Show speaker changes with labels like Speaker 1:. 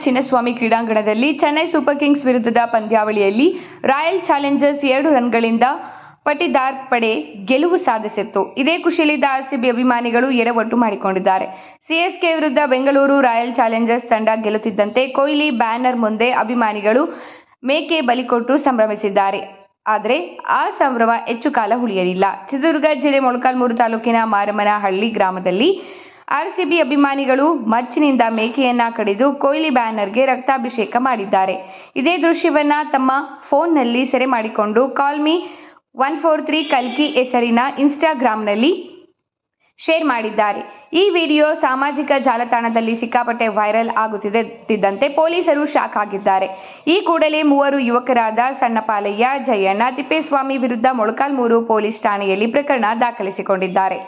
Speaker 1: ಚಿನ್ನಸ್ವಾಮಿ ಕ್ರೀಡಾಂಗಣದಲ್ಲಿ Chennai super Kings ವಿರುದ್ಧದ ಪಂದ್ಯಾವಳಿಯಲ್ಲಿ ರಾಯಲ್ ಚಾಲೆಂಜರ್ಸ್ 2 ರನ್ಗಳಿಂದ ಪಟಿದಾರ್ ಪಡೆ ಗೆಲುವು ಸಾಧಿಸಿತ್ತು. ಇದೇ ಖುಷಿಯಲ್ಲಿದ್ದ ಆರ್ಸಿಬಿ ಅಭಿಮಾನಿಗಳು ಎಡವಟ್ಟು ಮಾಡಿಕೊಂಡಿದ್ದಾರೆ. ಸಿಎಸ್ಕೆ ವಿರುದ್ಧ ಬೆಂಗಳೂರು ರಾಯಲ್ ಚಾಲೆಂಜರ್ಸ್ ತಂಡ ಗೆಲ್ಲುತ್ತಿದ್ದಂತೆ ಕೊಹ್ಲಿ ಬ್ಯಾನರ್ ಮುಂದೆ ಅಭಿಮಾನಿಗಳು ಮೇಕೆ ಬಲಿಕೊಟ್ಟು ಸಂಭ್ರಮಿಸಿದ್ದಾರೆ. ಆದರೆ ಆ ಸಂಭ್ರಮ ಹೆಚ್ಚು ಕಾಲ ಉಳಿಯಲಿಲ್ಲ. ಚಿತ್ರದುರ್ಗ ಜಿಲ್ಲೆ ಮೊಳಕಾಲ್ಮೂರು ತಾಲೂಕಿನ ಮಾರಮ್ಮನಹಳ್ಳಿ ಗ್ರಾಮದಲ್ಲಿ ಆರ್ಸಿಬಿ ಅಭಿಮಾನಿಗಳು ಮಚ್ಚಿನಿಂದ ಮೇಕೆಯನ್ನ ಕಡಿದು ಕೊಹ್ಲಿ ಬ್ಯಾನರ್ಗೆ ರಕ್ತಾಭಿಷೇಕ ಮಾಡಿದ್ದಾರೆ. ಇದೇ ದೃಶ್ಯವನ್ನ ತಮ್ಮ ಫೋನ್ನಲ್ಲಿ ಸೆರೆ ಮಾಡಿಕೊಂಡು ಕಾಲ್ ಮಿ 143 ಕಲ್ಕಿ ಹೆಸರಿನ ಇನ್ಸ್ಟಾಗ್ರಾಂನಲ್ಲಿ ಶೇರ್ ಮಾಡಿದ್ದಾರೆ. ಈ ವಿಡಿಯೋ ಸಾಮಾಜಿಕ ಜಾಲತಾಣದಲ್ಲಿ ಸಿಕ್ಕಾಪಟ್ಟೆ ವೈರಲ್ ಆಗುತ್ತಿದ್ದಂತೆ ಪೊಲೀಸರು ಶಾಕ್ ಆಗಿದ್ದಾರೆ. ಈ ಕೂಡಲೇ 3 ಯುವಕರಾದ ಸಣ್ಣಪಾಲಯ್ಯ, ಜಯಣ್ಣ, ತಿಪ್ಪೇಸ್ವಾಮಿ ವಿರುದ್ಧ ಮೊಳಕಾಲ್ಮೂರು ಪೊಲೀಸ್ ಠಾಣೆಯಲ್ಲಿ ಪ್ರಕರಣ ದಾಖಲಿಸಿಕೊಂಡಿದ್ದಾರೆ.